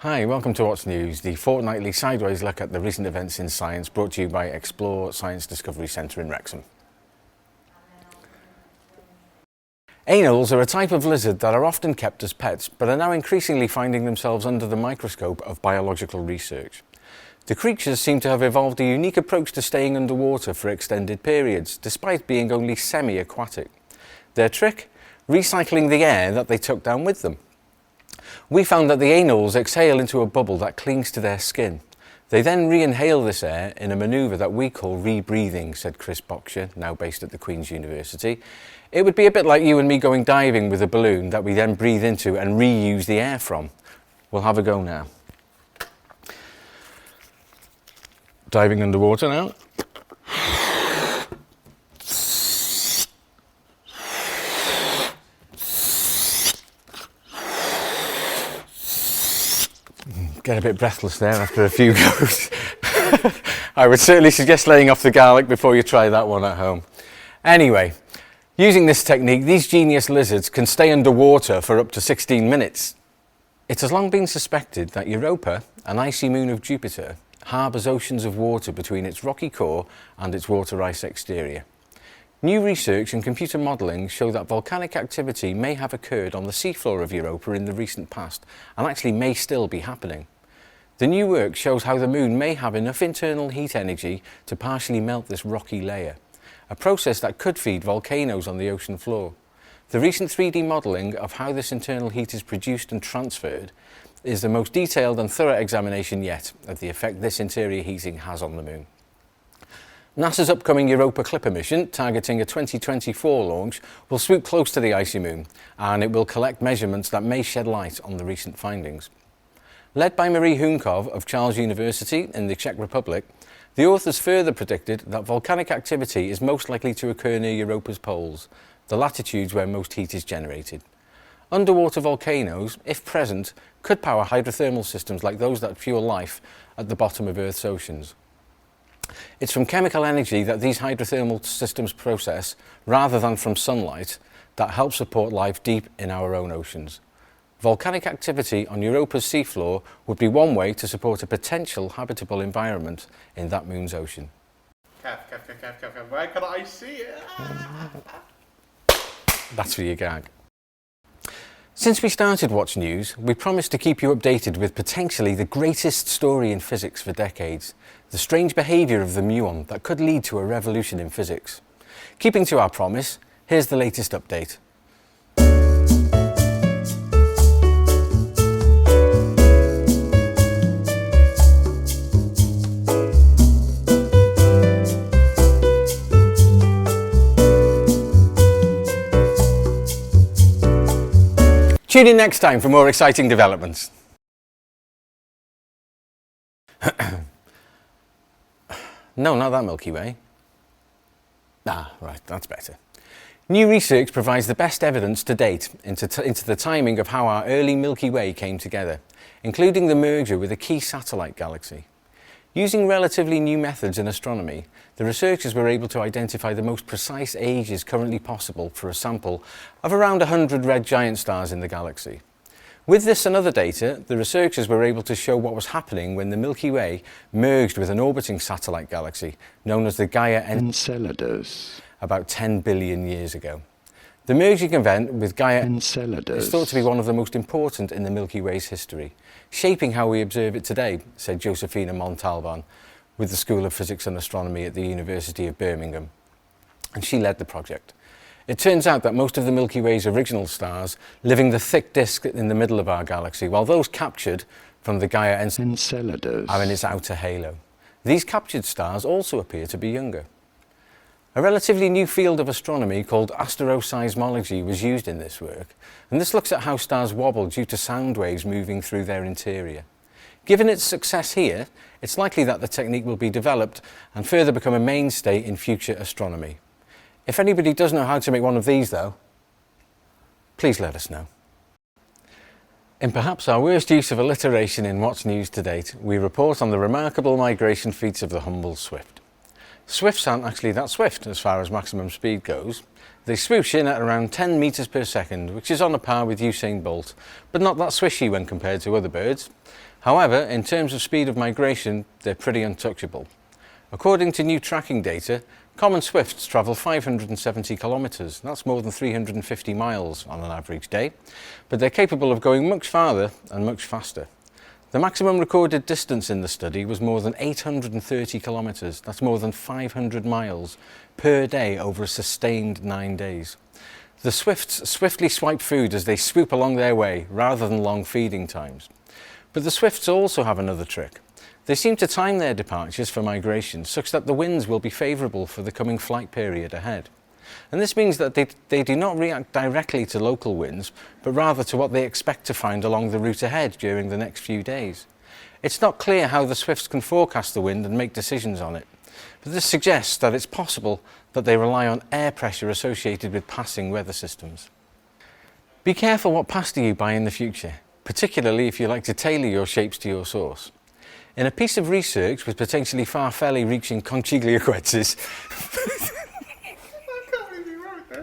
Hi, welcome to What's News, the fortnightly sideways look at the recent events in science brought to you by Xplore Science Discovery Centre in Wrexham. Anoles are a type of lizard that are often kept as pets, but are now increasingly finding themselves under the microscope of biological research. The creatures seem to have evolved a unique approach to staying underwater for extended periods, despite being only semi-aquatic. Their trick? Recycling the air that they took down with them. We found that the anoles exhale into a bubble that clings to their skin. They then re-inhale this air in a manoeuvre that we call rebreathing, said Chris Boxer, now based at the Queen's University. It would be a bit like you and me going diving with a balloon that we then breathe into and reuse the air from. We'll have a go now. Diving underwater now. Get a bit breathless there after a few goes. I would certainly suggest laying off the garlic before you try that one at home. Anyway, using this technique, these genius lizards can stay underwater for up to 16 minutes. It has long been suspected that Europa, an icy moon of Jupiter, harbours oceans of water between its rocky core and its water ice exterior. New research and computer modelling show that volcanic activity may have occurred on the seafloor of Europa in the recent past and actually may still be happening. The new work shows how the moon may have enough internal heat energy to partially melt this rocky layer, a process that could feed volcanoes on the ocean floor. The recent 3D modelling of how this internal heat is produced and transferred is the most detailed and thorough examination yet of the effect this interior heating has on the moon. NASA's upcoming Europa Clipper mission, targeting a 2024 launch, will swoop close to the icy moon, and it will collect measurements that may shed light on the recent findings. Led by Marie Hunkov of Charles University in the Czech Republic, the authors further predicted that volcanic activity is most likely to occur near Europa's poles, the latitudes where most heat is generated. Underwater volcanoes, if present, could power hydrothermal systems like those that fuel life at the bottom of Earth's oceans. It's from chemical energy that these hydrothermal systems process, rather than from sunlight, that helps support life deep in our own oceans. Volcanic activity on Europa's seafloor would be one way to support a potential habitable environment in that moon's ocean. Where can I see it? That's for your gag. Since we started What's News, we promised to keep you updated with potentially the greatest story in physics for decades, the strange behaviour of the muon that could lead to a revolution in physics. Keeping to our promise, here's the latest update. Tune in next time for more exciting developments. No, not that Milky Way. Ah, right, that's better. New research provides the best evidence to date into the timing of how our early Milky Way came together, including the merger with a key satellite galaxy. Using relatively new methods in astronomy, the researchers were able to identify the most precise ages currently possible for a sample of around 100 red giant stars in the galaxy. With this and other data, the researchers were able to show what was happening when the Milky Way merged with an orbiting satellite galaxy known as the Gaia Enceladus about 10 billion years ago. The merging event with Gaia Enceladus is thought to be one of the most important in the Milky Way's history, shaping how we observe it today, said Josefina Montalban with the School of Physics and Astronomy at the University of Birmingham, and she led the project. It turns out that most of the Milky Way's original stars live in the thick disk in the middle of our galaxy, while those captured from the Gaia Enceladus are in its outer halo. These captured stars also appear to be younger. A relatively new field of astronomy called asteroseismology was used in this work, and this looks at how stars wobble due to sound waves moving through their interior. Given its success here, it's likely that the technique will be developed and further become a mainstay in future astronomy. If anybody does know how to make one of these though, please let us know. In perhaps our worst use of alliteration in What's News to date, we report on the remarkable migration feats of the humble swift. Swifts aren't actually that swift as far as maximum speed goes. They swoosh in at around 10 metres per second, which is on a par with Usain Bolt, but not that swishy when compared to other birds. However, in terms of speed of migration, they're pretty untouchable. According to new tracking data, common swifts travel 570 kilometres, that's more than 350 miles on an average day, but they're capable of going much farther and much faster. The maximum recorded distance in the study was more than 830 kilometres, that's more than 500 miles per day over a sustained 9 days. The swifts swiftly swipe food as they swoop along their way rather than long feeding times. But the swifts also have another trick. They seem to time their departures for migration such that the winds will be favourable for the coming flight period ahead. And this means that they do not react directly to local winds, but rather to what they expect to find along the route ahead during the next few days. It's not clear how the swifts can forecast the wind and make decisions on it, but this suggests that it's possible that they rely on air pressure associated with passing weather systems. Be careful what pasta you buy in the future, particularly if you like to tailor your shapes to your sauce. In a piece of research with potentially far-fairly reaching consequences,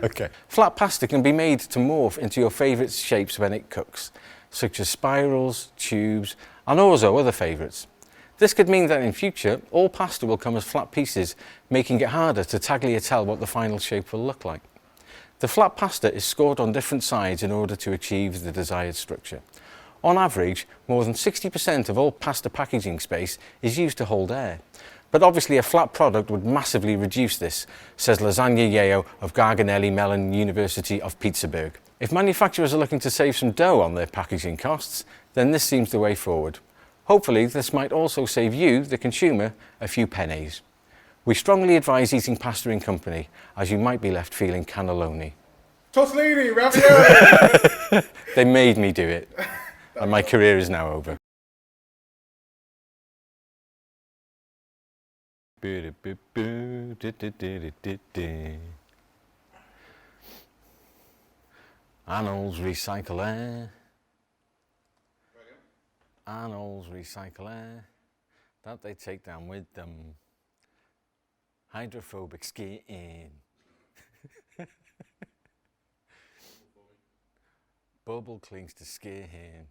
okay, flat pasta can be made to morph into your favourite shapes when it cooks, such as spirals, tubes, and also other favourites. This could mean that in future, all pasta will come as flat pieces, making it harder to tagliatelle what the final shape will look like. The flat pasta is scored on different sides in order to achieve the desired structure. On average, more than 60% of all pasta packaging space is used to hold air. But obviously a flat product would massively reduce this, says Lasagna Yeo of Garganelli Mellon University of Pittsburgh. If manufacturers are looking to save some dough on their packaging costs, then this seems the way forward. Hopefully this might also save you, the consumer, a few pennies. We strongly advise eating pasta in company, as you might be left feeling cannelloni. Tortellini, ravioli! They made me do it, and my career is now over. Animals recycle air. Animals recycle air that they take down with them. Hydrophobic skin. Bubble clings to skin.